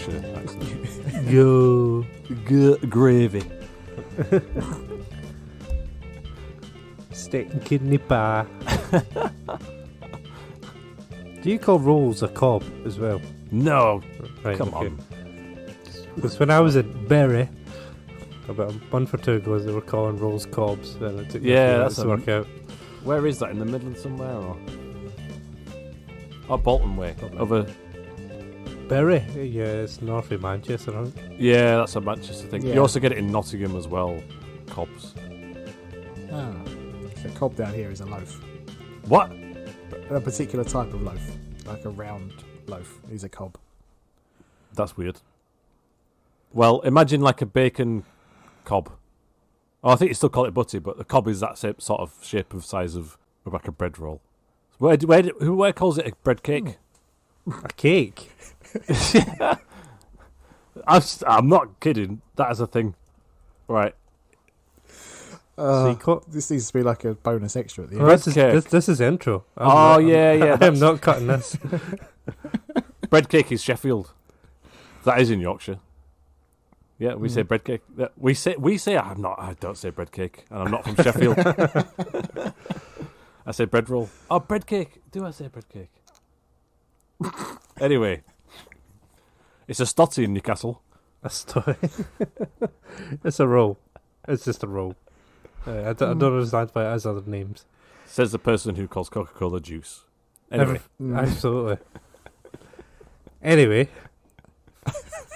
Yorkshire accent. Yo. Gravy. Steak and kidney pie. Do you call rolls a cob as well? No, Right, come okay. on. Because when I was at Bury, about a month or two ago, they were calling rolls cobs, and it took me a few minutes to work out. Where is that? In the Midlands somewhere, or? Oh, Bolton way. Over. Bury? Yeah, it's north of Manchester, I think. Yeah, that's a Manchester thing. Yeah. You also get it in Nottingham as well. Cobs. Ah, so cob down here is a loaf. What? A particular type of loaf, like a round loaf, is a cob. That's weird. Well, imagine like a bacon cob. Oh, I think you still call it butty, but the cob is that same sort of shape of size of like a bread roll. Where calls it a bread cake? A cake? I'm not kidding. That is a thing. Right. This needs to be like a bonus extra at the Well, end. this is intro. Yeah. I'm not cutting this. Bread cake is Sheffield. That is in Yorkshire. Yeah, we say bread cake. We say I don't say bread cake, and I'm not from Sheffield. I say bread roll. Oh, bread cake. Do I say bread cake? Anyway, it's a stotty in Newcastle. A story. It's a roll. It's just a roll. I don't understand why it has other names. Says the person who calls Coca-Cola juice. Anyway, Absolutely. Anyway,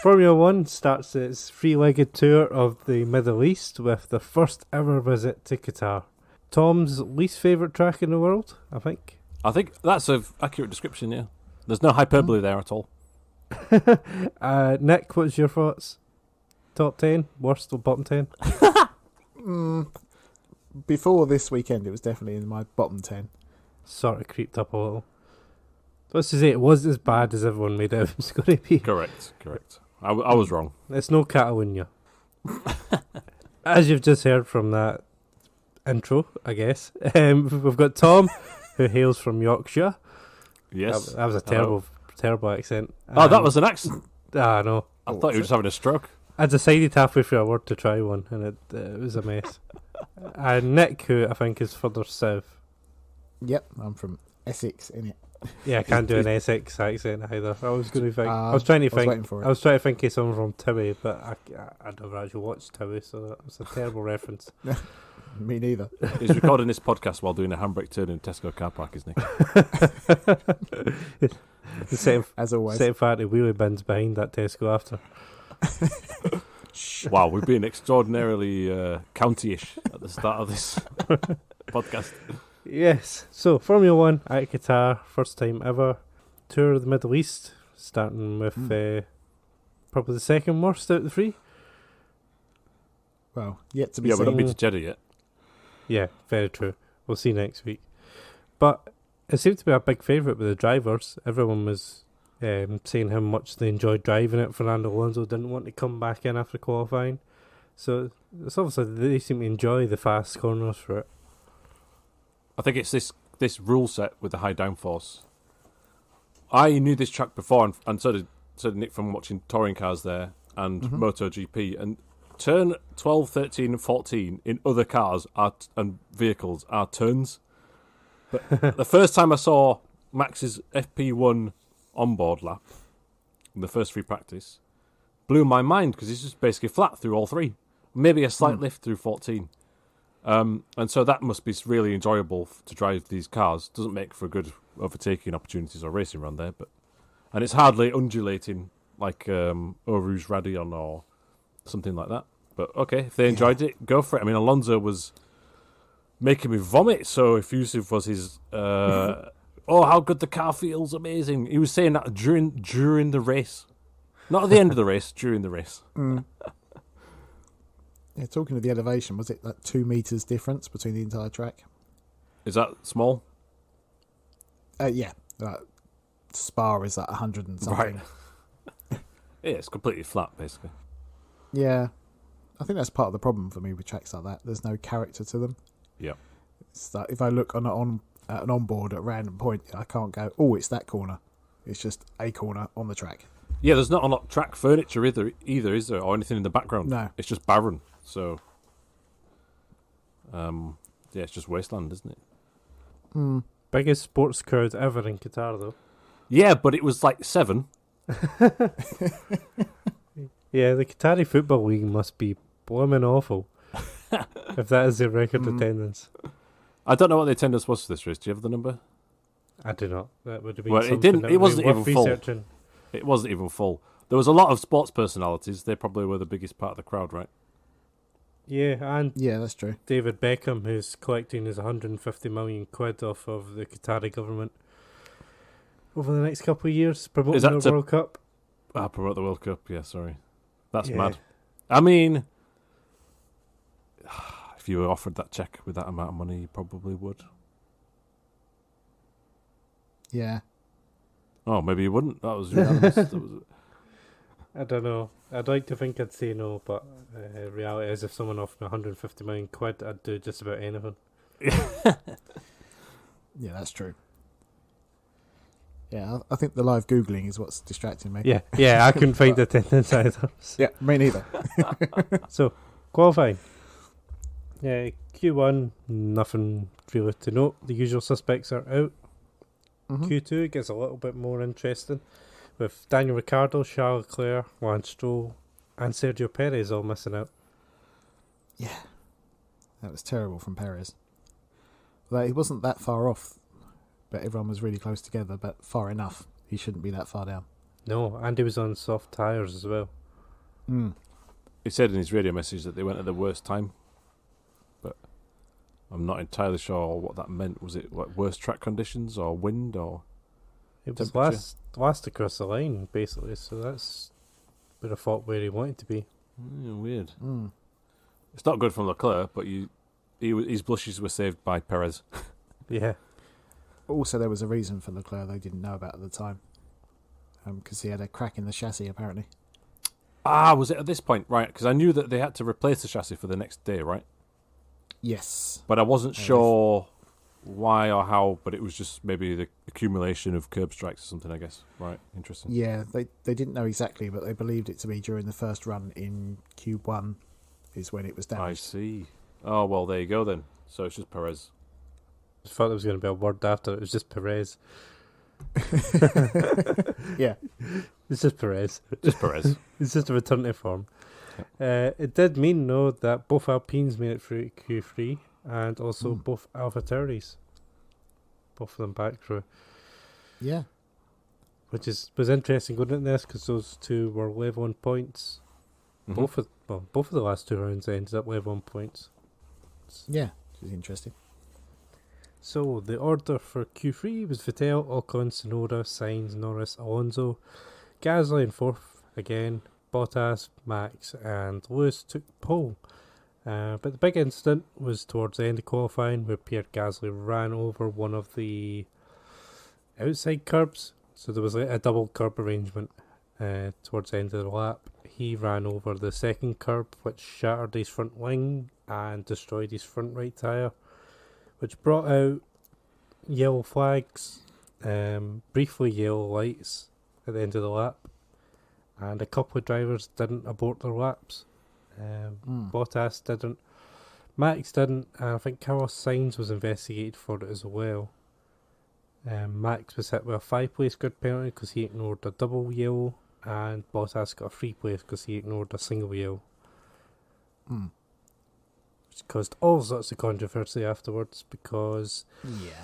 Formula One starts its three-legged tour of the Middle East with the first ever visit to Qatar. Tom's least favourite track in the world, I think. I think that's an accurate description, yeah. There's no hyperbole there at all. Nick, what's your thoughts? Top 10? Worst or bottom 10? Before this weekend, it was definitely in my bottom 10. Sort of creeped up a little. Let's just say it wasn't as bad as everyone made it was going to be. Correct. I was wrong. It's no Catalonia. As you've just heard from that intro, I guess, we've got Tom, who hails from Yorkshire. Yes. That was a terrible accent. Oh, that was an accent. I know. I thought you were just having a stroke. I decided halfway through a word to try one, and it was a mess. And Nick, who I think is further south. Yep, I'm from Essex, innit? Yeah, I can't do an Essex accent either. I was going to think. I was trying to think. waiting for it. I was trying to think of someone from Towie, but I never actually watched Towie, so that was a terrible reference. Me neither. He's recording this podcast while doing a handbrake turn in a Tesco car park, isn't he? As always. Set fire to wheelie bins behind that Tesco after. Wow, we're being extraordinarily county-ish at the start of this podcast. Yes, so Formula One at Qatar, first time ever. Tour of the Middle East, starting with probably the second worst out of the three. Well, yet to be Yeah, seen. we're not been to Jeddah yet. Yeah, very true. We'll see next week. But it seemed to be a big favourite with the drivers. Everyone was saying how much they enjoyed driving it. Fernando Alonso didn't want to come back in after qualifying. So it's obviously they seem to enjoy the fast corners for it. I think it's this rule set with the high downforce. I knew this track before, and so did Nick from watching touring cars there and MotoGP. And turn 12, 13, and 14 in other cars and vehicles are turns. But the first time I saw Max's FP1 onboard lap in the first free practice blew my mind because it's just basically flat through all three. Maybe a slight lift through 14. And so that must be really enjoyable to drive these cars. Doesn't make for good overtaking opportunities or racing around there, and it's hardly undulating like Eau Rouge Radion or something like that. But okay, if they enjoyed it, go for it. I mean, Alonso was making me vomit, so effusive was his oh, how good the car feels, amazing. He was saying that during the race. Not at the end of the race, during the race. Yeah, talking of the elevation, was it like 2 meters difference between the entire track? Is that small? Yeah. Spa is like 100 and something. Right. Yeah, it's completely flat, basically. Yeah. I think that's part of the problem for me with tracks like that. There's no character to them. Yeah. It's like if I look at an onboard at a random point, I can't go, oh, it's that corner. It's just a corner on the track. Yeah, there's not a lot of track furniture either, is there? Or anything in the background. No. It's just barren. So, yeah, it's just wasteland, isn't it? Biggest sports crowd ever in Qatar, though. Yeah, but it was like 7. Yeah, the Qatari Football League must be blooming awful. If that is their record attendance. I don't know what the attendance was for this race. Do you have the number? I do not. That would have been Well, something that it would wasn't be even worth full. researching. It wasn't even full. There was a lot of sports personalities. They probably were the biggest part of the crowd, right? Yeah, and Yeah, that's true. David Beckham, who's collecting his 150 million quid off of the Qatari government over the next couple of years, promoting the World Cup. Promote the World Cup. Yeah, sorry. That's Yeah. mad. I mean, if you were offered that check with that amount of money, you probably would. Yeah. Oh, maybe you wouldn't. That was unanimous. I don't know. I'd like to think I'd say no, but reality is if someone offered me 150 million quid, I'd do just about anything. Yeah, that's true. Yeah, I think the live Googling is what's distracting me. Yeah, I couldn't find attendance either. Yeah, me neither. So, qualifying. Yeah, Q1, nothing really to note. The usual suspects are out. Q2 it gets a little bit more interesting, with Daniel Ricciardo, Charles Leclerc, Lance Stroll, and Sergio Perez all missing out. Yeah, that was terrible from Perez. Well, he wasn't that far off, but everyone was really close together, but far enough. He shouldn't be that far down. No, and he was on soft tyres as well. He said in his radio message that they went at the worst time, but I'm not entirely sure what that meant. Was it worst track conditions or wind or It was temperature? last across the line, basically, so that's would have thought where he wanted to be. Weird. It's not good from Leclerc, but his blushes were saved by Perez. Yeah. Also, there was a reason for Leclerc they didn't know about at the time, because he had a crack in the chassis, apparently. Was it at this point? Right, because I knew that they had to replace the chassis for the next day, right? Yes. But I wasn't sure why or how, but it was just maybe the accumulation of curb strikes or something, I guess. Right, interesting. Yeah, they didn't know exactly, but they believed it to be during the first run in Q1 is when it was I damaged. see. Oh, well, there you go then. So it's just Perez. I thought there was going to be a word after it was just Perez. Yeah. It's just Perez. Just Perez. It's just a return to form. It did mean, though, that both Alpines made it through Q3 and also both Alpha Tauris. Both of them back through. Yeah. Which was interesting going into this because those two were level on points. Both of the last two rounds ended up level on points. Yeah, which is interesting. So the order for Q3 was Vettel, Ocon, Tsunoda, Sainz, Norris, Alonso, Gasly in fourth again, Bottas, Max, and Lewis took pole. But the big incident was towards the end of qualifying where Pierre Gasly ran over one of the outside curbs. So there was a double curb arrangement towards the end of the lap. He ran over the second curb, which shattered his front wing and destroyed his front right tyre, which brought out yellow flags, briefly yellow lights at the end of the lap, and a couple of drivers didn't abort their laps. Bottas didn't, Max didn't, and I think Carlos Sainz was investigated for it as well. Max was hit with a 5-place grid penalty because he ignored a double yellow, and Bottas got a 3-place because he ignored a single yellow. Which caused all sorts of controversy afterwards because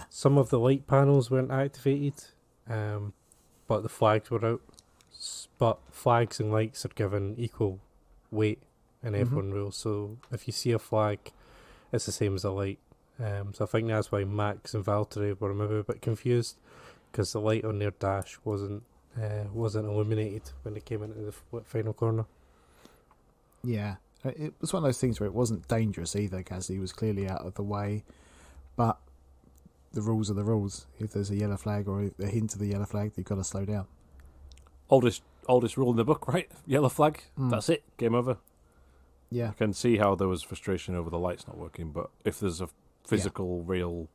some of the light panels weren't activated, but the flags were out. But flags and lights are given equal weight in F1 rules, so if you see a flag, it's the same as a light. So I think that's why Max and Valtteri were maybe a bit confused because the light on their dash wasn't illuminated when they came into the final corner. Yeah. It was one of those things where it wasn't dangerous either, Gasly was clearly out of the way, but the rules are the rules. If there's a yellow flag or a hint of the yellow flag, you've got to slow down. Oldest rule in the book, right? Yellow flag. That's it. Game over. Yeah. I can see how there was frustration over the lights not working, but if there's a physical, real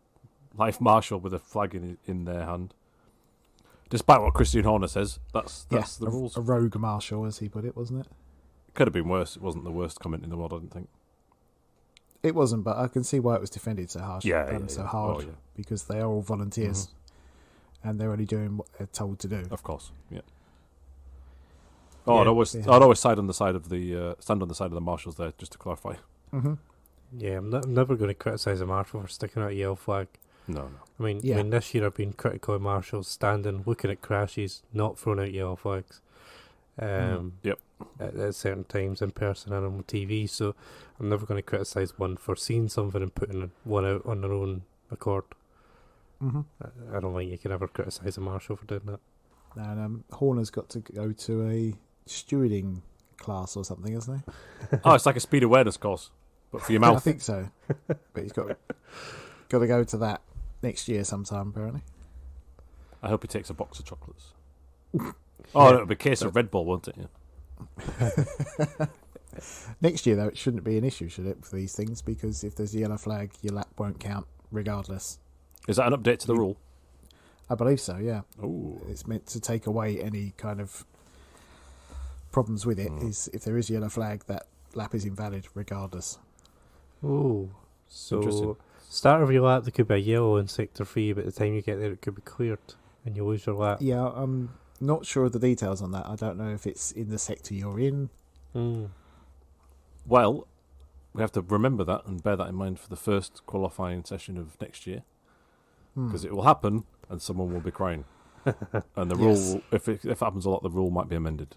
life marshal with a flag in their hand. Despite what Christian Horner says, that's the rules. A rogue marshal, as he put it, wasn't it? Could have been worse. It wasn't the worst comment in the world, I don't think. It wasn't, but I can see why it was defended so harsh. So hard. Oh, yeah. Because they are all volunteers, and they're only doing what they're told to do. Of course, yeah. Oh, I'd always stand on the side of the marshals there, just to clarify. Mm-hmm. Yeah, I'm never going to criticise a marshal for sticking out a yellow flag. No. I mean, this year I've been critical of marshals standing, looking at crashes, not throwing out yellow flags. Yep. At certain times in person and on TV, so I'm never going to criticise one for seeing something and putting one out on their own accord. Mm-hmm. I don't think you can ever criticise a marshal for doing that. And Horner's got to go to a stewarding class or something, hasn't he? Oh, it's like a speed awareness course, but for your mouth. I think so. But he's got to go to that next year sometime, apparently. I hope he takes a box of chocolates. It'll be a case of Red Bull, won't it? Yeah. Next year, though, it shouldn't be an issue, should it, for these things? Because if there's a yellow flag, your lap won't count regardless. Is that an update to the rule? I believe so, yeah. Ooh. It's meant to take away any kind of problems with it. Is if there is a yellow flag, that lap is invalid regardless. Oh, so start of your lap there could be a yellow in sector 3, but by the time you get there it could be cleared and you lose your lap. Yeah, I'm not sure of the details on that. I don't know if it's in the sector you're in. Well, we have to remember that and bear that in mind for the first qualifying session of next year, because it will happen and someone will be crying. And the rule, if it happens a lot, the rule might be amended.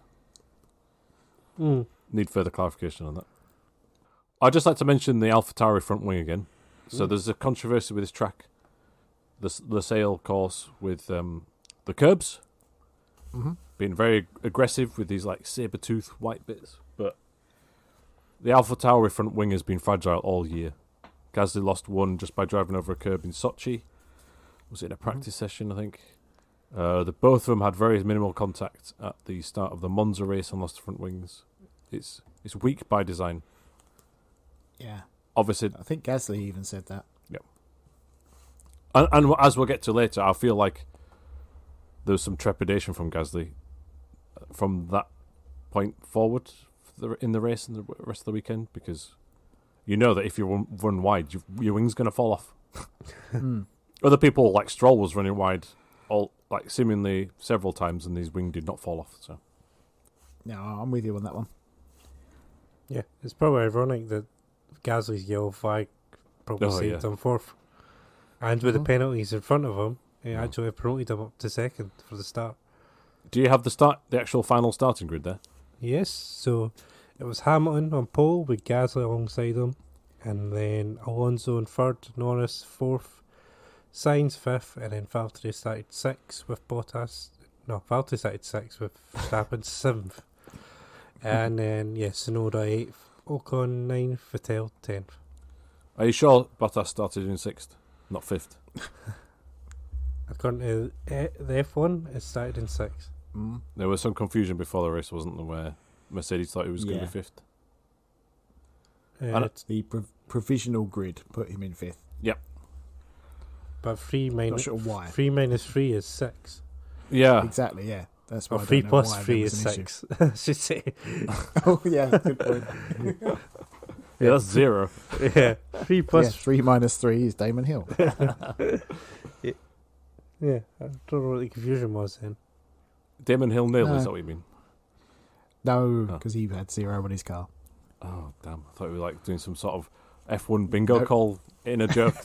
Need further clarification on that. I'd just like to mention the Alpha Tauri front wing again. So there's a controversy with this track, the Losail course, with the curbs being very aggressive with these like saber-tooth white bits. But the Alpha Tauri front wing has been fragile all year. Gasly lost one just by driving over a curb in Sochi. Was it in a practice session, I think? Both of them had very minimal contact at the start of the Monza race and lost the front wings. It's weak by design. Yeah. Obviously, I think Gasly even said that. Yeah. And as we'll get to later, I feel like there was some trepidation from Gasly from that point forward in the race and the rest of the weekend, because you know that if you run wide, your wing's going to fall off. Other people, like Stroll, was running wide seemingly several times, and his wing did not fall off. So, no, I'm with you on that one. Yeah, it's probably ironic that Gasly's yellow flag probably saved him fourth. And with the penalties in front of him, he actually promoted him up to second for the start. Do you have the actual final starting grid there? Yes, so it was Hamilton on pole with Gasly alongside him, and then Alonso in third, Norris fourth, Sainz fifth, and then Valtteri started sixth with Bottas. No, Valtteri started sixth with Verstappen seventh. And then, Tsunoda 8th, Ocon 9th, Vettel 10th. Are you sure Bottas started in 6th, not 5th? According to the F1, it started in 6th. There was some confusion before the race, wasn't there, where Mercedes thought he was going to be 5th? And the provisional grid put him in 5th. Yep. But 3 minus, not sure why. 3 minus 3 is 6. Yeah. Exactly, yeah. That's why 3 plus 3 is 6. I should say. Oh, yeah, good point. Yeah, that's 0. Yeah, 3 plus 3 minus 3 is Damon Hill. Yeah, I don't know what the confusion was then. Damon Hill nil, is that what you mean? No, because he had 0 on his car. Oh, damn. I thought we were like doing some sort of F1 bingo call in a joke.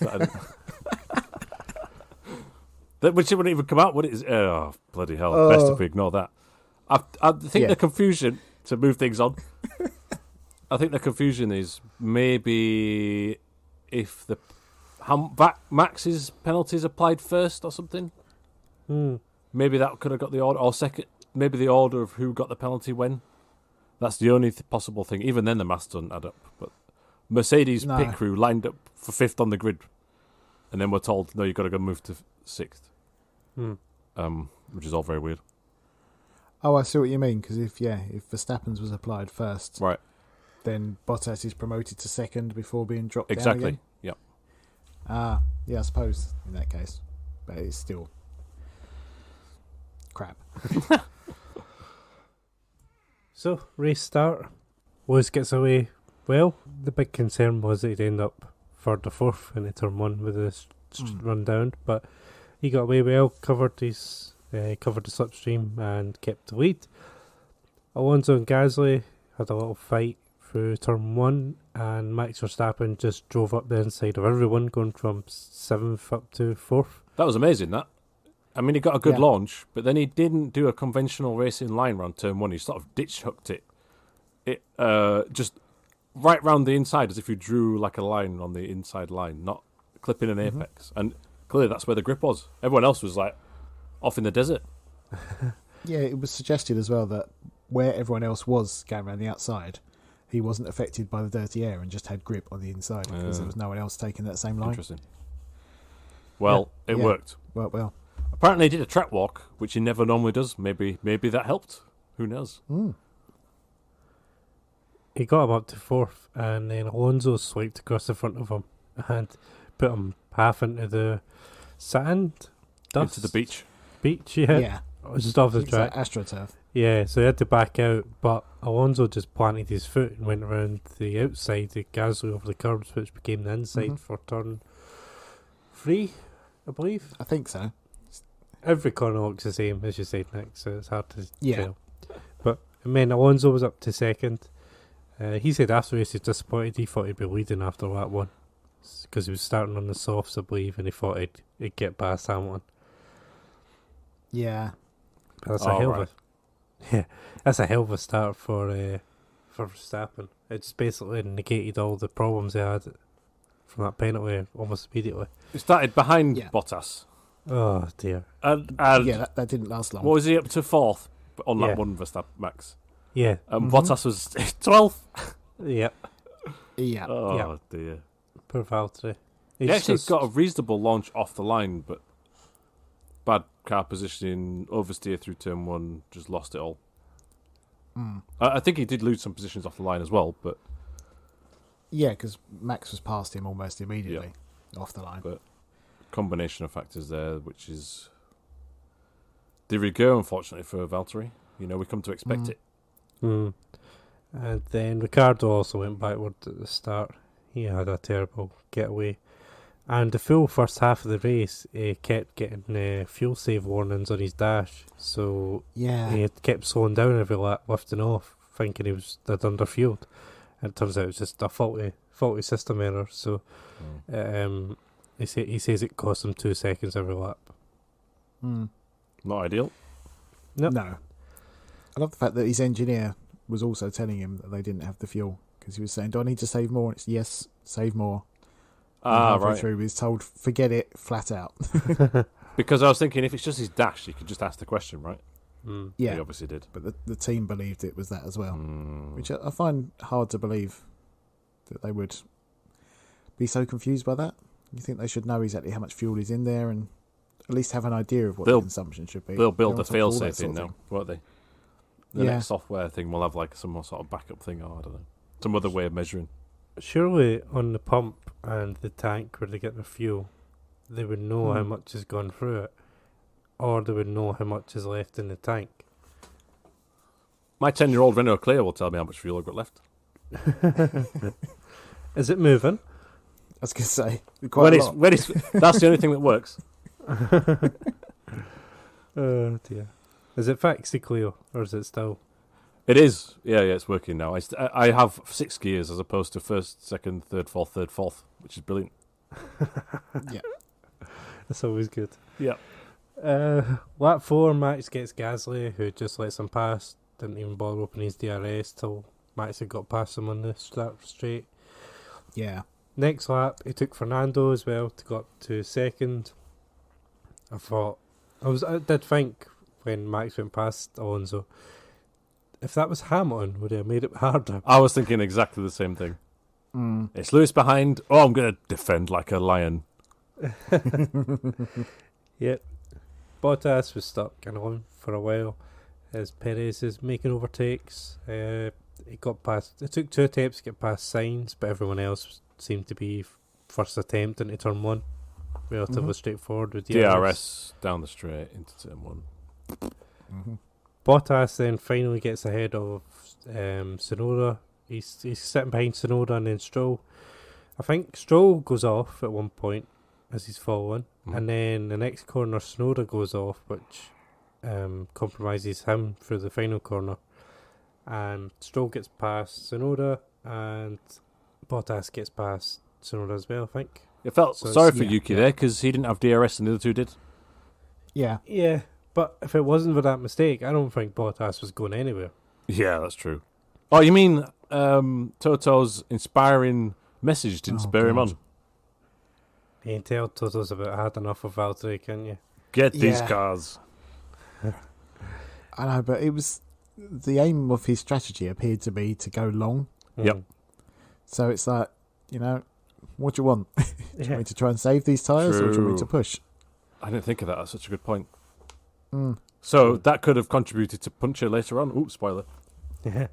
Which wouldn't even come out, would it? Oh, bloody hell. Best if we ignore that. I think the confusion, to move things on, I think the confusion is maybe if Max's penalties applied first or something. Maybe that could have got the order, or second, maybe the order of who got the penalty when. That's the only possible thing. Even then, the maths doesn't add up. But Mercedes pit crew lined up for 5th on the grid, and then we're told, no, you've got to go move to 6th. Which is all very weird. Oh, I see what you mean, because if Verstappen's was applied first, right, then Bottas is promoted to 2nd before being dropped down exactly. again. Yep. Yeah, I suppose in that case, but it's still crap. So, race start. Lewis gets away well. The big concern was that he'd end up third or fourth in the turn one with a run down, but he got away well, covered the slipstream and kept the lead. Alonso and Gasly had a little fight through turn one, and Max Verstappen just drove up the inside of everyone, going from 7th up to 4th. That was amazing, that. I mean, he got a good launch, but then he didn't do a conventional racing line round turn one. He sort of ditch-hooked it. Just right round the inside, as if you drew like a line on the inside line, not clipping an apex. And clearly that's where the grip was. Everyone else was like off in the desert. Yeah, it was suggested as well that where everyone else was going around the outside, he wasn't affected by the dirty air and just had grip on the inside because there was no one else taking that same line. Interesting. Well, it worked. Well. Apparently he did a track walk, which he never normally does. Maybe that helped. Who knows? He got him up to 4th, and then Alonso swiped across the front of him and put him half into the sand, dust. Into the beach. Yeah. Just off the track. Like AstroTurf. Yeah, so he had to back out, but Alonso just planted his foot and went around the outside, the Gasly over the curbs, which became the inside for turn 3, I believe. I think so. Every corner looks the same, as you said, Nick, so it's hard to tell. But I mean, Alonso was up to 2nd. He said after he was disappointed. He thought he'd be leading after lap 1 because he was starting on the softs, I believe, and he thought he'd get past Hamilton. Yeah. But that's that's a hell of a start for Verstappen. It's basically negated all the problems he had from that penalty almost immediately. He started behind Bottas. Oh dear. And that didn't last long. What was he up to 4th on that one, Verstappen, Max? Yeah. And Bottas was 12th. Yep. Yeah. Oh dear. Poor Valtteri. He actually got a reasonable launch off the line, but bad car positioning, oversteer through turn 1, just lost it all. I think he did lose some positions off the line as well, but... Yeah, because Max was past him almost immediately off the line. But combination of factors there, which is de rigueur, unfortunately, for Valtteri. You know, we come to expect it. And then Ricciardo also went backward at the start. He had a terrible getaway. And the full first half of the race, he kept getting fuel save warnings on his dash. So he had kept slowing down every lap, lifting off, thinking they'd underfueled. And it turns out it's just a faulty system error. So he says it cost him 2 seconds every lap. Not ideal. Nope. No. I love the fact that his engineer was also telling him that they didn't have the fuel, because he was saying, do I need to save more? And it's yes, save more. Halfway through, he was told, forget it, flat out. Because I was thinking, if it's just his dash, you could just ask the question, right? Yeah. He obviously did. But the team believed it was that as well, which I find hard to believe that they would be so confused by that. You think they should know exactly how much fuel is in there and at least have an idea of what the consumption should be. They'll build a fail-safe in now, won't they? The next software thing will have like some sort of backup thing, or I don't know, some other way of measuring. Surely on the pump and the tank where they get their fuel, they would know how much has gone through it, or they would know how much is left in the tank. My 10-year-old Renault Clio will tell me how much fuel I've got left. Is it moving? I was going to say, quite a lot. That's the only thing that works. Oh dear. Is it fixed, the Clio, or is it still? It is. Yeah, it's working now. I have 6 gears as opposed to first, second, third, fourth, which is brilliant. Yeah. That's always good. Yeah. Lap 4, Max gets Gasly, who just lets him pass. Didn't even bother opening his DRS till Max had got past him on the start straight. Yeah. Next lap, he took Fernando as well to go up to 2nd. I did think when Max went past Alonso, if that was Hamilton, would it have made it harder? I was thinking exactly the same thing. It's Lewis behind. Oh, I'm going to defend like a lion. Yep. Bottas was stuck kind of on for a while as Perez is making overtakes. He got past. It took 2 attempts to get past Sainz, but everyone else seemed to be first attempt into turn 1. Relatively straightforward with DRS down the straight into turn 1. Mm-hmm. Bottas then finally gets ahead of Tsunoda. He's sitting behind Tsunoda and then Stroll. I think Stroll goes off at one point as he's following, and then the next corner Tsunoda goes off, which compromises him through the final corner. And Stroll gets past Tsunoda, and Bottas gets past Tsunoda as well, I think. I felt sorry for Yuki there because he didn't have DRS and the other two did. Yeah. Yeah, but if it wasn't for that mistake, I don't think Bottas was going anywhere. Yeah, that's true. Oh, you mean Toto's inspiring message didn't spur him on? You can tell Toto's about had enough of Valtteri, can't you? Get these cars. I know, but it was the aim of his strategy appeared to be to go long. Yep. So it's like, what do you want? Do you want me to try and save these tyres, or do you want me to push? I didn't think of that. That's such a good point. So that could have contributed to Puncture later on. Ooh, spoiler. Yeah.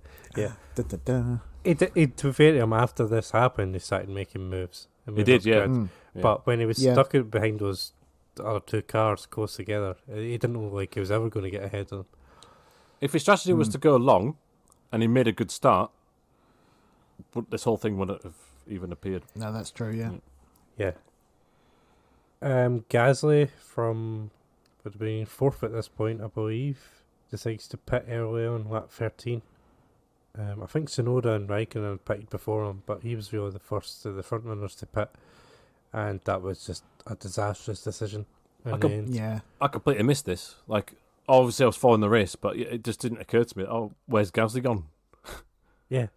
Da-da-da. To be fair to him, after this happened, he started making moves. He did, yeah. But when he was stuck behind those other two cars close together, he didn't look like he was ever going to get ahead of them. If his strategy was to go long, and he made a good start, this whole thing wouldn't have even appeared. No, that's true, yeah. Yeah. Gasly would have been fourth at this point, I believe, decides to pit early on lap 13. I think Tsunoda and Raikkonen pitted before him, but he was really the first of the front runners to pit, and that was just a disastrous decision. I completely missed this. Like, obviously I was following the race, but it just didn't occur to me, where's Gasly gone? Yeah.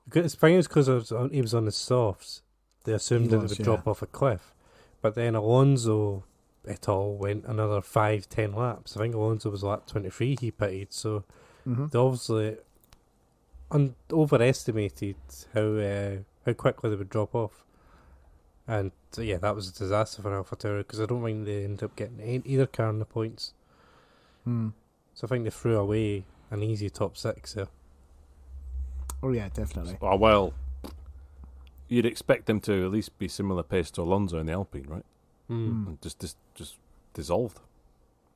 The thing is, because he was on the softs, they assumed that it would drop off a cliff. But then Alonso et al. Went another 5-10 laps. I think Alonso was lap 23 he pitted, so they obviously overestimated how quickly they would drop off. And so, that was a disaster for Alpha Tauri, because I don't think they ended up getting either car in the points. So I think they threw away an easy top 6 there. Oh yeah, definitely. Oh, well, you'd expect them to at least be similar pace to Alonso in the Alpine, right? And just dissolved.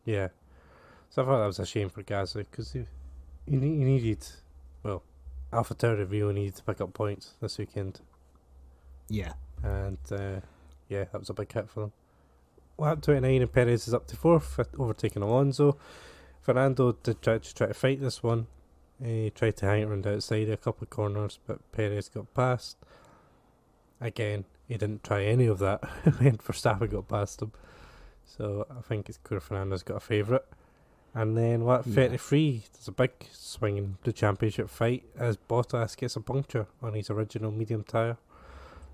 Yeah. So I thought that was a shame for Gasly, because he needed, Alpha Tauri really needed to pick up points this weekend. Yeah. And that was a big hit for them. Lap 29 and Perez is up to 4th, overtaking Alonso. Fernando did try to fight this one. He tried to hang around outside a couple of corners, but Perez got past. Again, he didn't try any of that when Verstappen got past him. So I think it's clear Fernando's got a favourite. And then lap 33, there's a big swing in the championship fight as Bottas gets a puncture on his original medium tyre.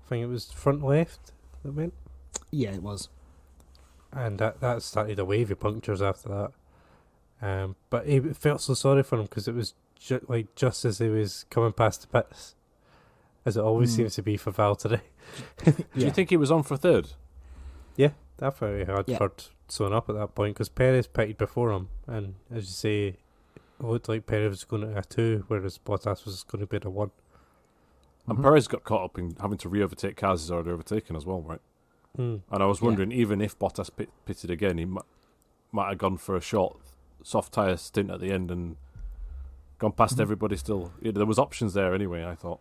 I think it was front left that went. Yeah, it was. And that started a wave of punctures after that. But he felt so sorry for him, because it was just as he was coming past the pits, as it always seems to be for Valtteri. Do you think he was on for third? Yeah, I thought he had third sewn up at that point, because Perez pitted before him, and as you say, it looked like Perez was going to a 2, whereas Bottas was going to be at a 1. And Perez got caught up in having to re-overtake cars he's already overtaken as well, right? And I was wondering, even if Bottas pitted again, he might have gone for a short, soft tyre stint at the end and gone past everybody still. There was options there anyway, I thought.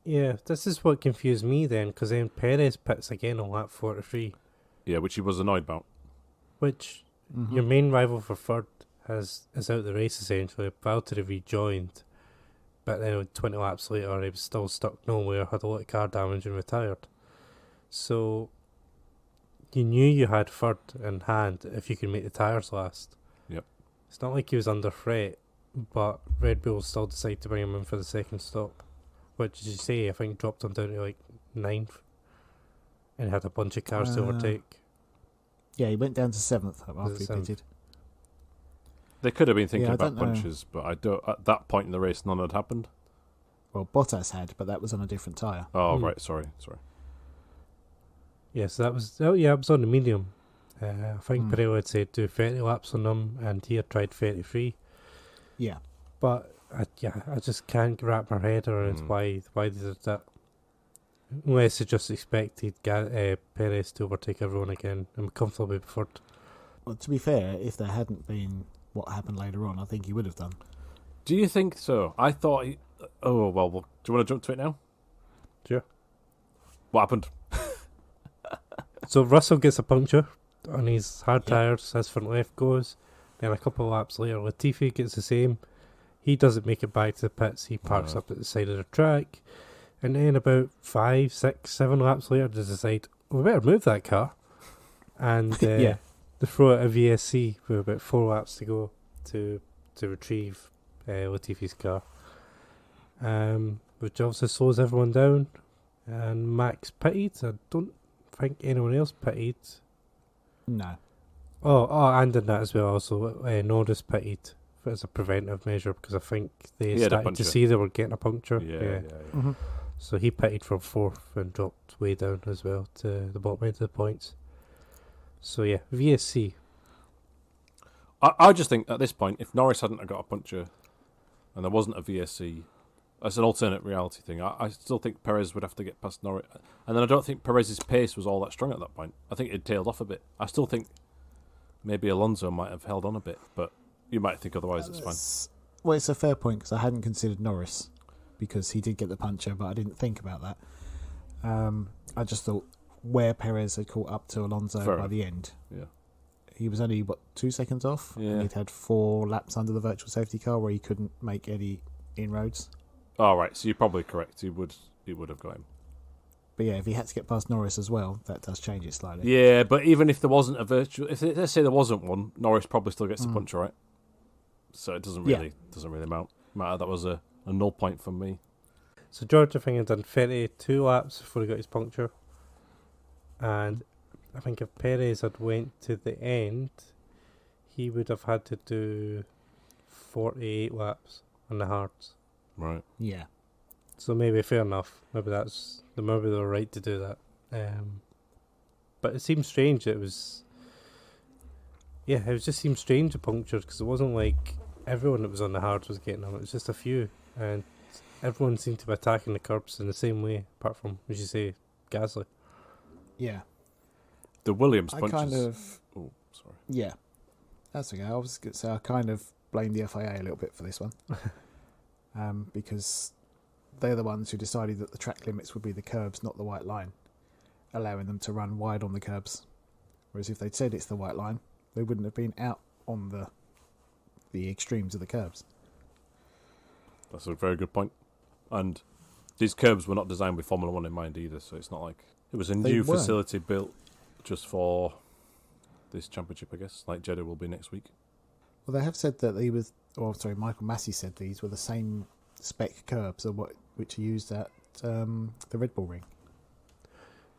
Yeah, this is what confused me then, because then Perez pits again on lap 43. Yeah, which he was annoyed about. Which, your main rival for third is out the race essentially. Valtteri rejoined, but then 20 laps later he was still stuck nowhere, had a lot of car damage and retired. So you knew you had third in hand if you could make the tyres last. Yep. It's not like he was under threat, but Red Bull still decided to bring him in for the second stop, which, as you say, I think dropped him down to like 9th and had a bunch of cars to overtake. Yeah, he went down to 7th after he pitted. They could have been thinking about punches, but at that point in the race, none had happened. Well, Bottas had, but that was on a different tyre. Oh, right, sorry. Yeah, so that was, it was on the medium. I think Pirelli had said do 30 laps on them, and he had tried 33. Yeah. But, I just can't wrap my head around why they did that. Unless they just expected Perez to overtake everyone again and comfortably be third. Well, to be fair, if there hadn't been what happened later on. I think he would have done. Do you think so? I thought he... Oh, well, do you want to jump to it now? Sure. What happened? So Russell gets a puncture on his hard Yep. tyres, his front left goes. Then a couple of laps later, Latifi gets the same. He doesn't make it back to the pits. He parks up at the side of the track. And then about 5, 6, 7 laps later, they decide, we better move that car. And Yeah. they throw out a VSC with about 4 laps to go to retrieve Latifi's car. Which obviously slows everyone down. And Max pitted. I don't think anyone else pitted. No. Oh, and in that as well. Also, Norris pitted as a preventive measure because I think they He had a started to puncture. see they were getting a puncture. Yeah. Mm-hmm. So he pitted from 4th and dropped way down as well to the bottom end of the points. So yeah, VSC. I just think at this point, if Norris hadn't have got a puncture and there wasn't a VSC, that's an alternate reality thing. I still think Perez would have to get past Norris. And then I don't think Perez's pace was all that strong at that point. I think it tailed off a bit. I still think maybe Alonso might have held on a bit, but you might think otherwise. It's fine. Well, it's a fair point because I hadn't considered Norris because he did get the puncture, but I didn't think about that. I just thought where Perez had caught up to Alonso Fair by enough. the end, Yeah. he was only 2 seconds off. Yeah. And he'd had 4 laps under the virtual safety car where he couldn't make any inroads. All right, so you're probably correct. He would have got him. But yeah, if he had to get past Norris as well, that does change it slightly. Yeah, but even if there wasn't a virtual, let's say there wasn't one, Norris probably still gets the puncture, right? So it doesn't really matter. That was a null point for me. So George, I think, had done 32 laps before he got his puncture. And I think if Perez had went to the end, he would have had to do 48 laps on the hards. Right. Yeah. So maybe fair enough. Maybe they were right to do that. But it seemed strange. It just seemed strange, a puncture, because it wasn't like everyone that was on the hards was getting them. It was just a few, and everyone seemed to be attacking the curbs in the same way, apart from, as you say, Gasly. Yeah. The Williams I punches. kind of... Oh, sorry. Yeah. That's okay. I was going to say I kind of blame the FIA a little bit for this one. Because they're the ones who decided that the track limits would be the curbs, not the white line, allowing them to run wide on the curbs. Whereas if they'd said it's the white line, they wouldn't have been out on the extremes of the curbs. That's a very good point. And these curbs were not designed with Formula 1 in mind either, so it's not like... It was a They new weren't. facility built just for this championship, I guess, like Jeddah will be next week. Well, they have said that Michael Massey said these were the same spec curbs which are used at the Red Bull Ring.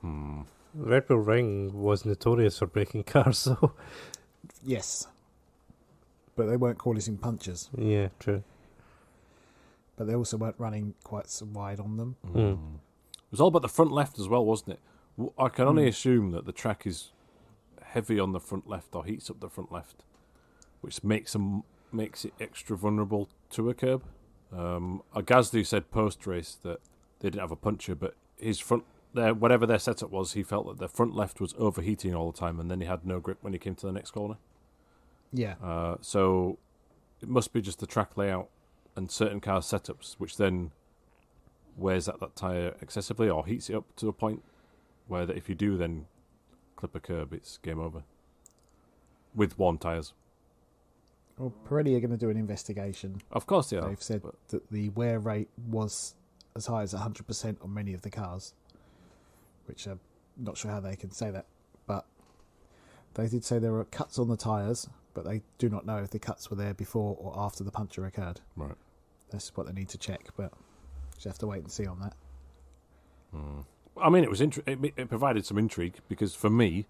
The Red Bull Ring was notorious for breaking cars, so... Yes. But they weren't causing punctures. Yeah, true. But they also weren't running quite so wide on them. It was all about the front left as well, wasn't it? I can only assume that the track is heavy on the front left or heats up the front left, which makes it extra vulnerable to a curb. Gasly said post-race that they didn't have a puncture, but his whatever their setup was, he felt that the front left was overheating all the time, and then he had no grip when he came to the next corner. Yeah. So it must be just the track layout and certain car setups, which then wears out that tyre excessively or heats it up to a point where that if you do then clip a curb, it's game over. With worn tyres. Well, Pirelli are going to do an investigation. Of course they are. They've said that the wear rate was as high as 100% on many of the cars, which I'm not sure how they can say that. But they did say there were cuts on the tyres, but they do not know if the cuts were there before or after the puncture occurred. Right. That's what they need to check, but just have to wait and see on that. I mean, it provided some intrigue because for me,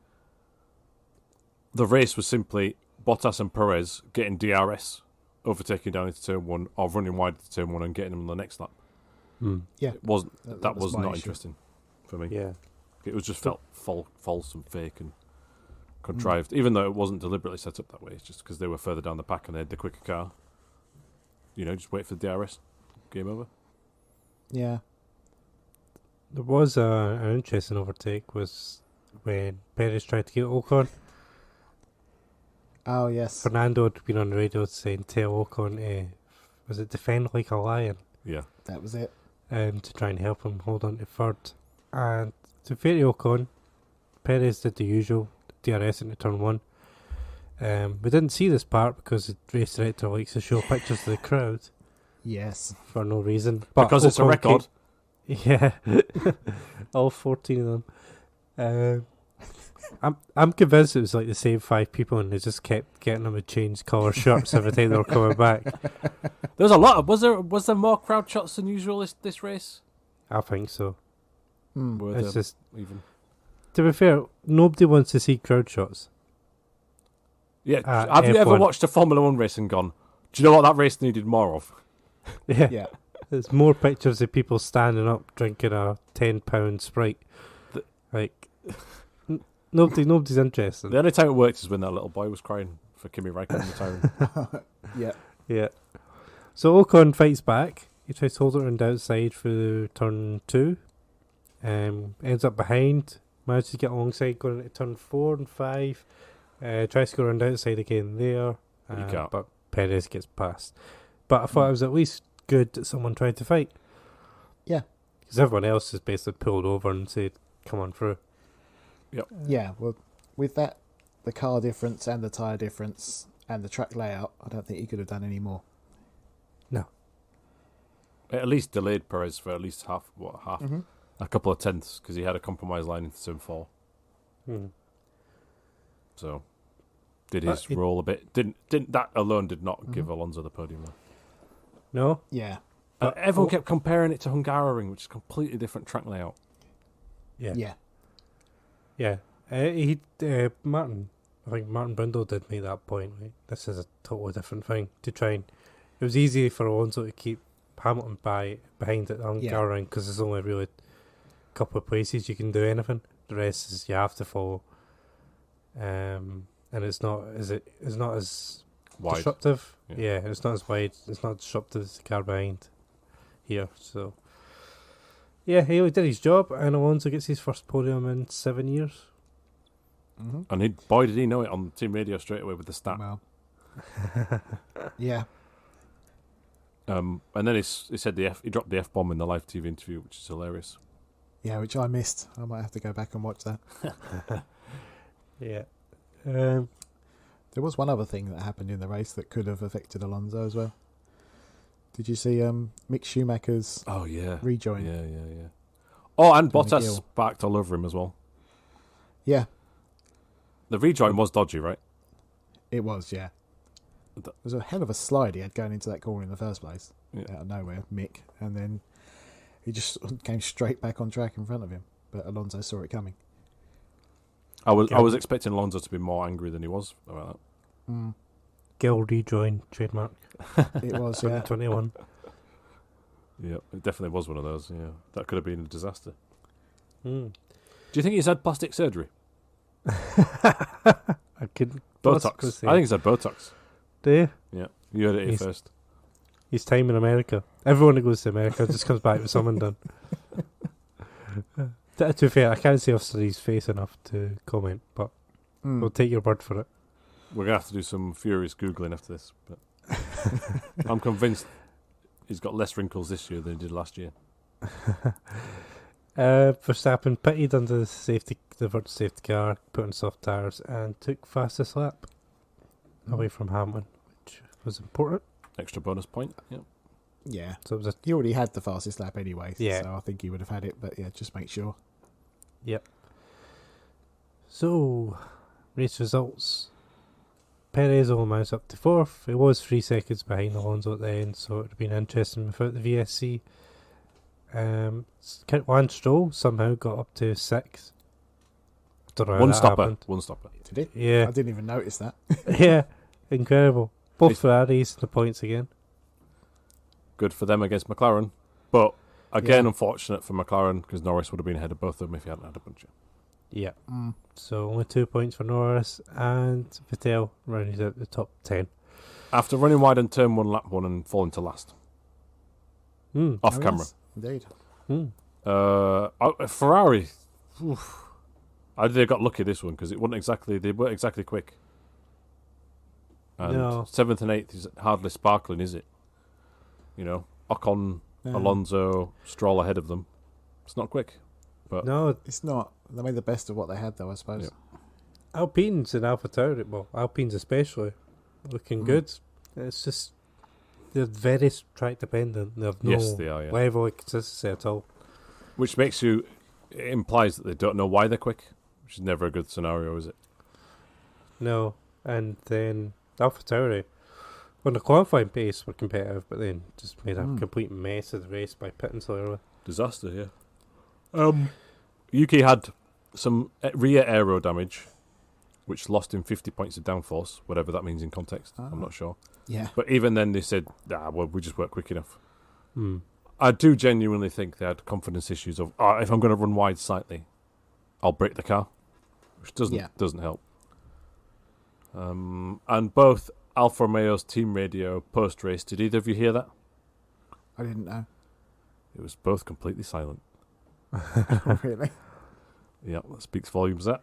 the race was simply Bottas and Perez getting DRS, overtaking down into turn 1 or running wide into turn 1 and getting them on the next lap. Yeah, It wasn't. That was my not issue. interesting for me. Yeah. It was just felt false and fake and contrived, even though it wasn't deliberately set up that way. It's just because they were further down the pack and they had the quicker car. Just wait for the DRS. Game over. Yeah. There was an interesting overtake was when Perez tried to get Ocon. Oh, yes. Fernando had been on the radio saying, tell Ocon to, was it defend like a lion? Yeah. That was it. To try and help him hold on to third. And to fair to Ocon, Perez did the usual, DRS into turn 1. We didn't see this part because the race director likes to show pictures of the crowd Yes. for no reason. But Because it's a Ocon record. Yeah, all 14 of them. I'm convinced it was like the same 5 people, and they just kept getting them to change colour shirts every time they were coming back. There's a lot of was there more crowd shots than usual this race? I think so. Were It's there just, even to be fair, nobody wants to see crowd shots. yeah. Have you ever F1. watched a Formula One race and gone, do you know what that race needed more of? Yeah. Yeah. There's more pictures of people standing up drinking a £10 Sprite. Like, nobody's interested. The only time it worked is when that little boy was crying for Kimi Räikkönen retiring. Yeah. Yeah. So Ocon fights back. He tries to hold it around the outside through turn 2. Ends up behind. Manages to get alongside going into turn 4 and 5. Tries to go around the outside again there. But you can't. But Perez gets past. But I thought it was at least good that someone tried to fight. Yeah. Because everyone else has basically pulled over and said, come on through. Yeah, well, with that, the car difference and the tyre difference and the track layout, I don't think he could have done any more. No. It at least delayed Perez for at least half, Mm-hmm. a couple of tenths, because he had a compromise line into turn 4. So, did his role a bit. Didn't that alone did not give Alonso the podium, though. No? Yeah. Everyone kept comparing it to Hungaroring, which is a completely different track layout. Yeah. Yeah. Yeah. Martin, I think Martin Brundle did make that point, right? This is a totally different thing to try and... It was easy for Alonso to keep Hamilton behind at Hungaroring because there's only really a couple of places you can do anything. The rest is you have to follow. And it's not as Wide. disruptive. Yeah. Yeah, it's not as wide. It's not disruptive as the car behind here. So, yeah, he did his job, and Alonso gets his first podium in 7 years. Mm-hmm. And boy, did he know it on team radio straight away with the stat. Well. Yeah. And then he said he dropped the F-bomb in the live TV interview, which is hilarious. Yeah, which I missed. I might have to go back and watch that. Yeah. There was one other thing that happened in the race that could have affected Alonso as well. Did you see Mick Schumacher's Oh, yeah. rejoin? Yeah. Oh, and Doing the Bottas gill. backed all over him as well. Yeah, The rejoin was dodgy, right? it was, yeah. It was a hell of a slide he had going into that corner in the first place. Yeah. Out of nowhere, Mick. And then he just came straight back on track in front of him. But Alonso saw it coming. I was expecting Alonso to be more angry than he was about that. Gill rejoin trademark. It was, yeah. 21. Yeah, it definitely was one of those. Yeah, that could have been a disaster. Mm. Do you think he's had plastic surgery? I couldn't. Botox. I think he's had Botox. Do you? Yeah, you heard it here He's- first. His time in America. Everyone who goes to America just comes back with something done. To be fair, I can't see Australia's face enough to comment, but we'll take your word for it. We're gonna have to do some furious googling after this, but I'm convinced he's got less wrinkles this year than he did last year. Verstappen pitted under the virtual safety car, put on soft tyres, and took fastest lap away from Hamilton, which was important. Extra bonus point. Yeah. Yeah. So it was He already had the fastest lap anyway. Yeah. So I think he would have had it. But yeah, just make sure. Yep. So, race results. Perez almost up to 4th. It was 3 seconds behind Alonso at the end, so it would have been interesting without the VSC. Lance Stroll somehow got up to 6th. Don't know how One that stopper. happened. One stopper. Did it? Yeah, I didn't even notice that. yeah, incredible. Both It's- Ferraris, the points again. Good for them against McLaren, but again, Yeah. unfortunate for McLaren because Norris would have been ahead of both of them if he hadn't had a puncture. Yeah. So only 2 points for Norris, and Vettel rounded out the top 10. After running wide on turn 1, lap 1, and falling to last Mm. off Oh, camera. yes, indeed. Mm. Ferrari. Oof. They got lucky this one because they weren't exactly quick. And No. 7th and 8th is hardly sparkling, is it? You know, Ocon, Alonso, Stroll ahead of them. It's not quick. But No, It's not. They made the best of what they had, though, I suppose. Yeah. Alpines and Alpha Tauri, well, Alpines especially, looking good. It's just, they're very track dependent. They have no yes, they are, yeah. level of consistency at all. Which makes it implies that they don't know why they're quick, which is never a good scenario, is it? No, and then Alpha Tauri, on the qualifying pace were competitive, but then just made a complete mess of the race by pitting so early. Disaster, yeah. UK had some rear aero damage, which lost him 50 points of downforce, whatever that means in context. I'm not sure. Yeah. But even then they said, well, we just weren't quick enough. I do genuinely think they had confidence issues of, if I'm going to run wide slightly, I'll break the car, which doesn't help. And both Alfa Romeo's team radio post-race, did either of you hear that? I didn't know. It was both completely silent. Really? Yeah, that speaks volumes, that.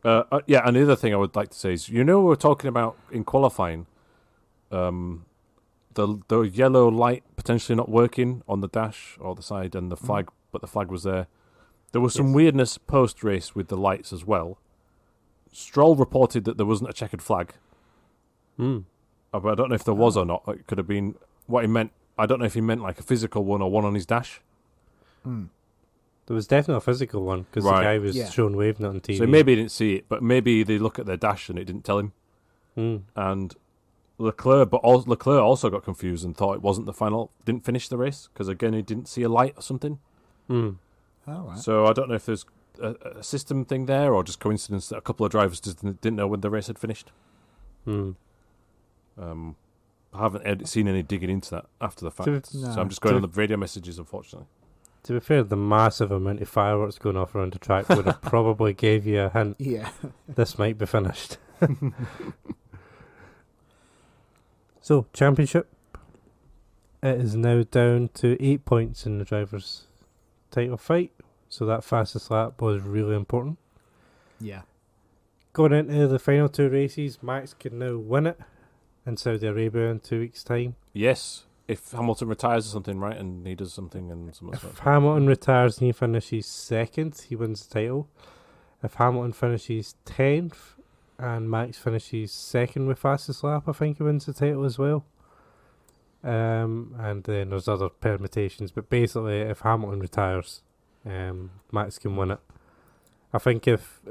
Yeah, and the other thing I would like to say is, we were talking about in qualifying, the yellow light potentially not working on the dash or the side and the flag, but the flag was there. There was some weirdness post-race with the lights as well. Stroll reported that there wasn't a checkered flag. But I don't know if there was or not. It could have been what he meant. I don't know if he meant like a physical one or one on his dash. There was definitely a physical one, because the guy was shown waving it on TV. So maybe he didn't see it, but maybe they look at their dash and it didn't tell him. And Leclerc also got confused and thought it wasn't the final, didn't finish the race, because again he didn't see a light or something. Oh, right. So I don't know if there's a system thing there or just coincidence that a couple of drivers just didn't know when the race had finished. I haven't seen any digging into that after the fact, so I'm just going on the radio messages, unfortunately. To be fair, the massive amount of fireworks going off around the track would have probably gave you a hint. Yeah. This might be finished. So, championship. It is now down to 8 points in the drivers' title fight. So that fastest lap was really important. Yeah. Going into the final two races, Max can now win it in Saudi Arabia in 2 weeks' time. Yes, if Hamilton retires or something, right, and he does something and something. If Hamilton retires and he finishes second, he wins the title. If Hamilton finishes 10th and Max finishes second with fastest lap, I think he wins the title as well. And then there's other permutations, but basically, if Hamilton retires, Max can win it. I think if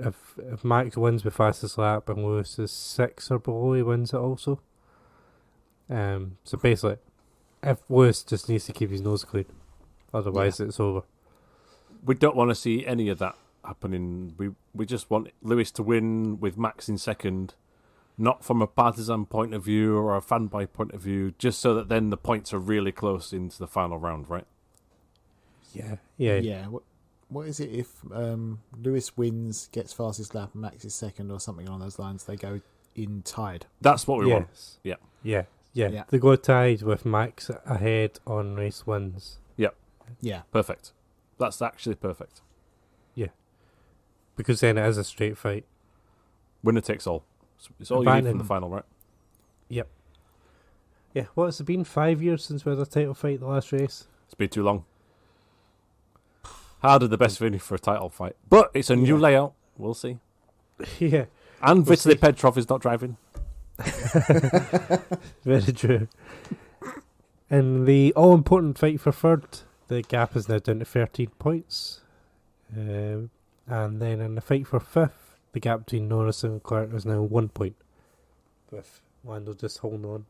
Max wins with fastest lap and Lewis is 6 or below, he wins it also. So basically, if Lewis just needs to keep his nose clean, otherwise it's over. We don't want to see any of that happening. We just want Lewis to win with Max in second, not from a partisan point of view or a fanboy point of view, just so that then the points are really close into the final round, right? Yeah. What is it if Lewis wins, gets fastest lap, and Max is second, or something along those lines? They go in tied. That's what we want. Yeah. They go tied with Max ahead on race wins. Yeah. Perfect. That's actually perfect. Yeah. Because then it is a straight fight. Winner takes all. It's all you need from the final, right? Yep. Yeah, what has it been? 5 years since we had a title fight the last race? It's been too long. Harder the best venue for a title fight. But it's a new layout. We'll see. Yeah. And Vitaly Petrov is not driving. Very true. In the all-important fight for third, the gap is now down to 13 points. And then in the fight for fifth, the gap between Norris and Leclerc is now 1 point, with Lando just holding on.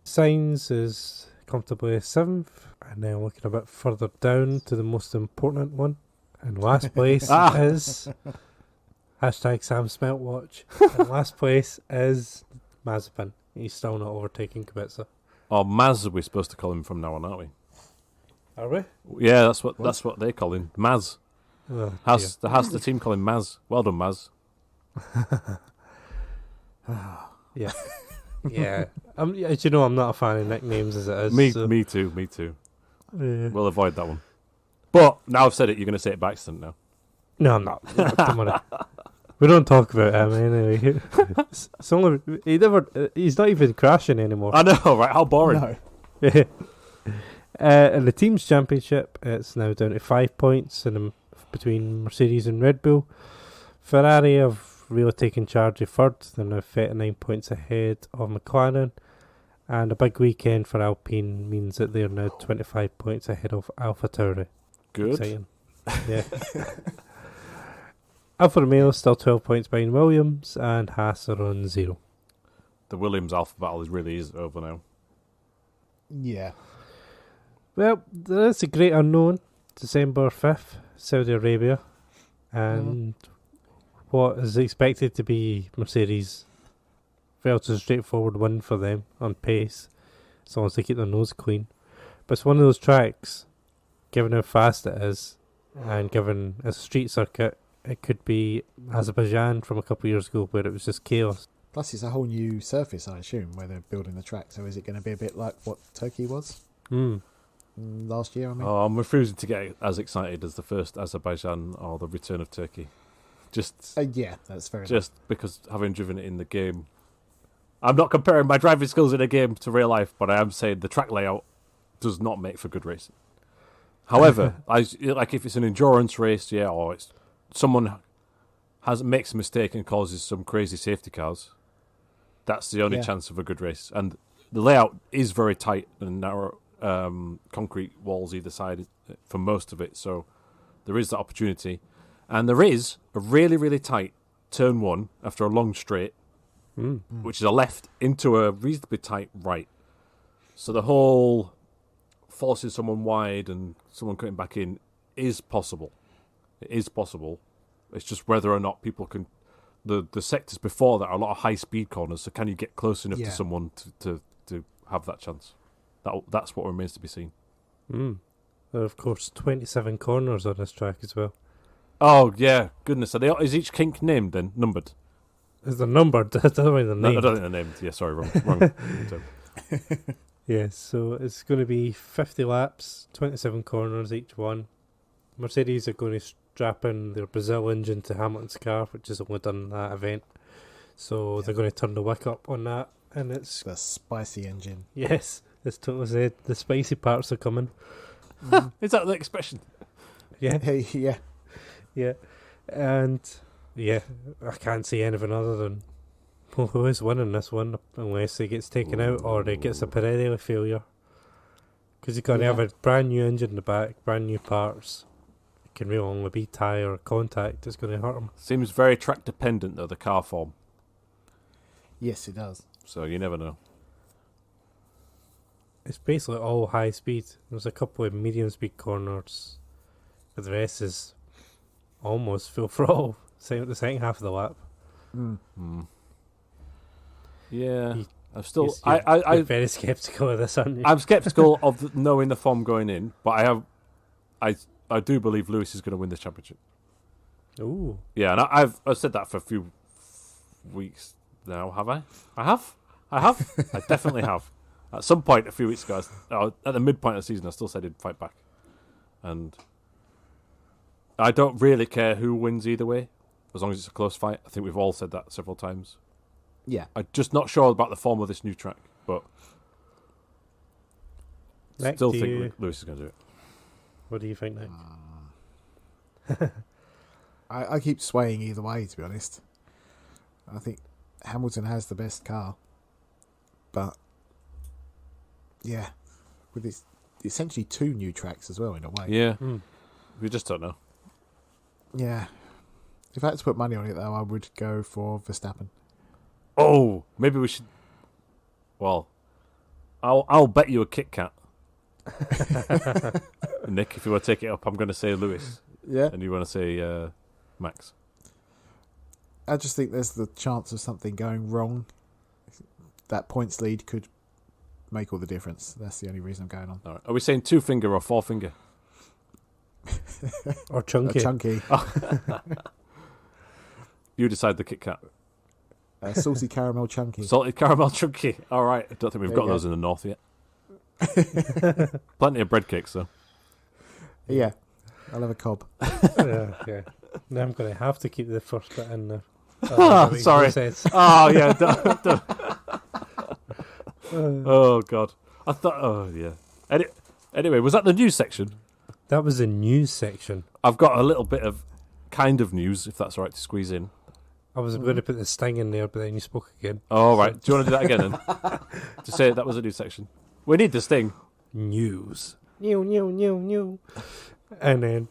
Sainz is comfortably 7th, and then looking a bit further down to the most important one. And last place is hashtag Sam Smeltwatch. And last place is Mazepin. He's still not overtaking Kubica. Or Maz, we're supposed to call him from now on, aren't we? Are we? Yeah, that's what they call him. Maz. Oh, the team call him Maz. Well done, Maz. Yeah. Yeah. As you know, I'm not a fan of nicknames as it is. Me too. Yeah. We'll avoid that one. But now I've said it, you're going to say it by accident now. No, I'm not. Don't worry. We don't talk about him anyway. He's not even crashing anymore. I know, right? How boring. No. In the team's championship, it's now down to 5 points between Mercedes and Red Bull. Ferrari have really taken charge of third. They're now 39 points ahead of McLaren. And a big weekend for Alpine means that they're now 25 points ahead of Alpha Tauri. Good. Exciting. Yeah. Alfa Romeo still 12 points behind Williams, and Haas are on 0. The Williams Alpha battle really is over now. Yeah. Well, there is a great unknown. December 5th, Saudi Arabia. And what is expected to be Mercedes' relatively straightforward win for them on pace, as long as they keep their nose clean. But it's one of those tracks, given how fast it is, and given it's a street circuit, it could be Azerbaijan from a couple of years ago where it was just chaos. Plus, it's a whole new surface, I assume, where they're building the track. So is it going to be a bit like what Turkey was last year? I mean, I'm refusing to get as excited as the first Azerbaijan or the return of Turkey. yeah, that's fair enough. Just because having driven it in the game, I'm not comparing my driving skills in a game to real life, but I am saying the track layout does not make for good racing. However, like if it's an endurance race, or it's someone makes a mistake and causes some crazy safety cars, that's the only chance of a good race. And the layout is very tight and narrow, concrete walls either side for most of it, so there is that opportunity. And there is a really, really tight turn one after a long straight, which is a left into a reasonably tight right. So the whole forcing someone wide and someone cutting back in is possible. It is possible. It's just whether or not people can... The sectors before that are a lot of high-speed corners, so can you get close enough to someone to have that chance? That's what remains to be seen. Of course, 27 corners on this track as well. Oh, yeah. Goodness. Is each kink named then? Numbered? Is they're numbered? I don't think they're named. No, I don't think they're named. Yeah, sorry, wrong. Yeah, so it's going to be 50 laps, 27 corners each one. Mercedes are going to strap in their Brazil engine to Hamilton's car, which is only done in that event. So they're going to turn the wick up on that. And it's the spicy engine. Yes, it's totally said. The spicy parts are coming. Is that the expression? Yeah. Yeah. And I can't see anything other than who is winning this one unless it gets taken out or it gets a Pirelli failure. Because you've got to have a brand new engine in the back, brand new parts. It can really only be tyre or contact that's going to hurt them. Seems very track dependent though, the car form. Yes, it does. So you never know. It's basically all high speed. There's a couple of medium speed corners, but the rest is almost full throttle. The second half of the lap. Yeah, I'm still. I'm very sceptical of this, aren't you? I'm sceptical of knowing the form going in, but I do believe Lewis is going to win this championship. Ooh. Yeah, and I've said that for a few weeks now. Have I? I have. I definitely have. At some point a few weeks ago, at the midpoint of the season, I still said he'd fight back, and I don't really care who wins either way, as long as it's a close fight. I think we've all said that several times. Yeah. I'm just not sure about the form of this new track, but Nick, still think Lewis is going to do it. What do you think, Nick? I keep swaying either way, to be honest. I think Hamilton has the best car, but with this essentially two new tracks as well in a way. Yeah, we just don't know. Yeah, if I had to put money on it though, I would go for Verstappen. Oh, maybe we should. Well, I'll bet you a Kit Kat. Nick, if you want to take it up, I'm going to say Lewis. Yeah, and you want to say Max. I just think there's the chance of something going wrong. That points lead could make all the difference. That's the only reason I'm going on. All right. Are we saying 2 finger or 4 finger? Or chunky? Chunky. You decide the Kit Kat. Salty caramel chunky. Salted caramel chunky. All right. I don't think we've got those in the north yet. Plenty of bread cakes though. Yeah, I'll have a cob. Yeah. Now I'm going to have to keep the first bit in there. Sorry. Oh, yeah. Don't. Oh, God. I thought... Oh, yeah. Anyway, was that the news section? That was the news section. I've got a little bit of kind of news, if that's all right to squeeze in. I was going to put the sting in there, but then you spoke again. Oh, right. Do you want to do that again, then? To say that was a news section. We need the sting. News. New. And then...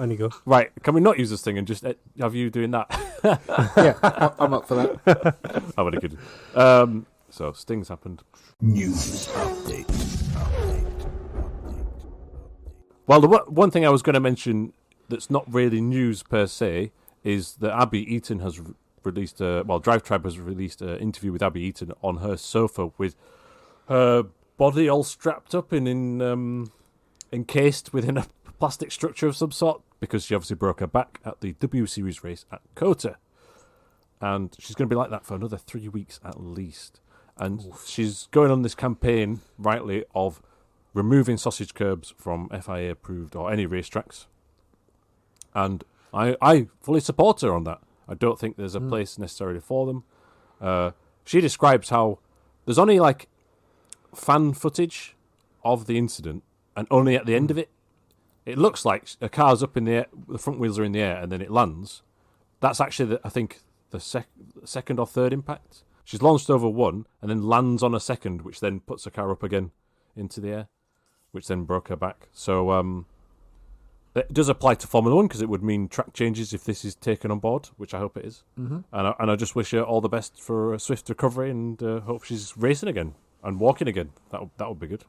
On you go. Right, can we not use this thing and just have you doing that? Yeah, I'm up for that. I would have good. So, stings happened. News update. Well, the one thing I was going to mention that's not really news per se is that Abby Eaton has released Drive Tribe has released an interview with Abby Eaton on her sofa with her body all strapped up and encased within a plastic structure of some sort, because she obviously broke her back at the W Series race at Qatar. And she's going to be like that for another 3 weeks at least. And she's going on this campaign, rightly, of removing sausage curbs from FIA approved or any racetracks. And I fully support her on that. I don't think there's a place necessarily for them. She describes how there's only like fan footage of the incident, and only at the end of it. It looks like a car's up in the air, the front wheels are in the air, and then it lands. That's actually, I think, the second or third impact. She's launched over one, and then lands on a second, which then puts the car up again into the air, which then broke her back. So it does apply to Formula 1, because it would mean track changes if this is taken on board, which I hope it is. Mm-hmm. And I just wish her all the best for a swift recovery, and hope she's racing again and walking again. That would be good.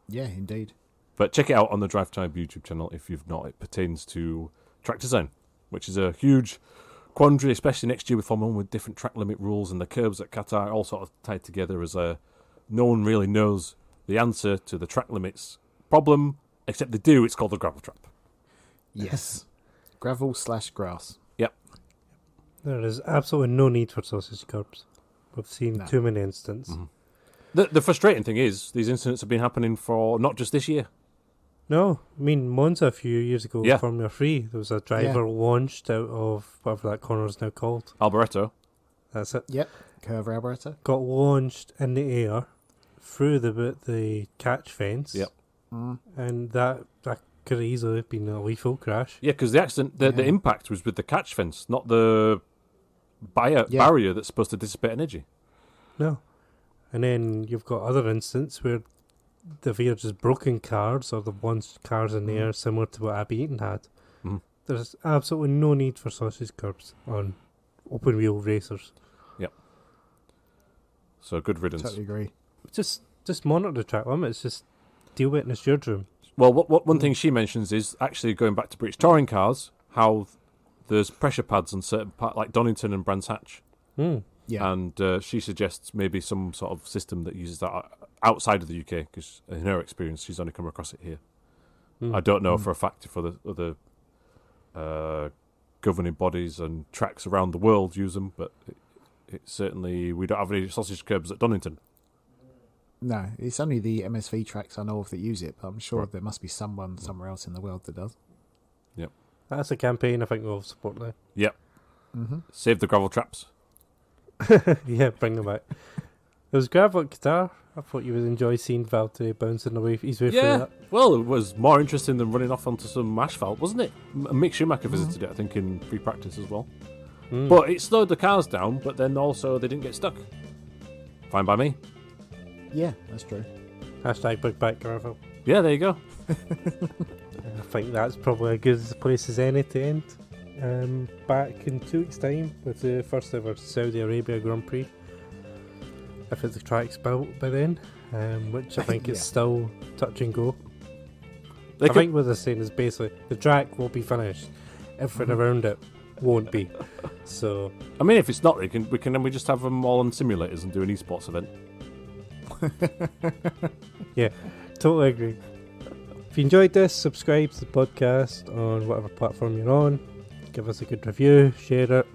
Yeah, indeed. But check it out on the Drive Time YouTube channel if you've not. It pertains to track design, which is a huge quandary, especially next year with Formula 1, with different track limit rules and the curbs at Qatar all sort of tied together as no one really knows the answer to the track limits problem, except they do. It's called the gravel trap. Yes. Gravel/grass. Yep. There is absolutely no need for sausage curbs. We've seen too many instances. Mm-hmm. The frustrating thing is these incidents have been happening for not just this year. No, I mean, Monza a few years ago, Formula 3, there was a driver launched out of whatever that corner is now called. Alboreto. That's it. Yep, Curve Alboreto. Got launched in the air through the catch fence. Yep. And that could have easily have been a lethal crash. Yeah, because the accident, the impact was with the catch fence, not the barrier that's supposed to dissipate energy. No. And then you've got other instances where they've either just broken cars or they've launched cars in the air, similar to what Abby Eaton had. There's absolutely no need for sausage curbs on open wheel racers. Yep. So good riddance. Totally agree. Just monitor the track limits. Just deal with it in a steerage room. Well, one thing she mentions is actually going back to British touring cars, how there's pressure pads on certain parts, like Donington and Brands Hatch. Yeah. And she suggests maybe some sort of system that uses that outside of the UK, because in her experience, she's only come across it here. I don't know for a fact if other governing bodies and tracks around the world use them, but it certainly, we don't have any sausage curbs at Donington. No, it's only the MSV tracks I know of that use it, but I'm sure there must be someone somewhere else in the world that does. Yep. That's a campaign I think we'll support now. Yep. Save the gravel traps. Yeah, bring them back. There was gravel at Qatar. I thought you would enjoy seeing Valtteri bouncing away his way through that. Well, it was more interesting than running off onto some asphalt, wasn't it? Mick Schumacher visited it, I think, in free practice as well. But it slowed the cars down, but then also they didn't get stuck. Fine by me. Yeah, that's true. Hashtag bring back gravel. Yeah, there you go. I think that's probably as good a place as any to end. Back in 2 weeks' time with the first ever Saudi Arabia Grand Prix. If the track's built by then, which I think is still touch and go. I think what they're saying is basically the track will be finished. Everything around it won't be. So I mean, if it's not, we can just have them all on simulators and do an esports event. Yeah, totally agree. If you enjoyed this, subscribe to the podcast on whatever platform you're on. Give us a good review, share it,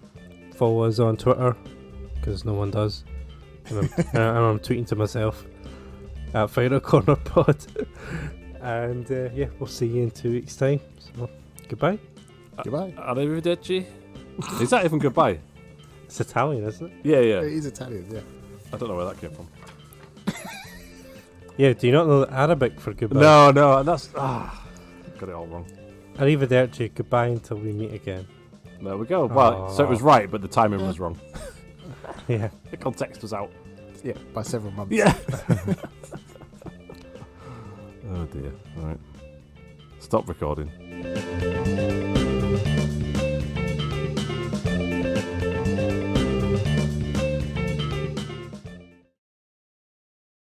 follow us on Twitter, because no one does. And I'm tweeting to myself at Final Corner Pod. And we'll see you in 2 weeks' time. So, goodbye. Goodbye. Arrivederci. Is that even goodbye? It's Italian, isn't it? Yeah, yeah. It is Italian, yeah. I don't know where that came from. Yeah, do you not know the Arabic for goodbye? No, that's... got it all wrong. Arrivederci, goodbye until we meet again. There we go. Well, so it was right, but the timing was wrong. Yeah. The context was out. Yeah, by several months. Yeah. Oh dear. All right. Stop recording.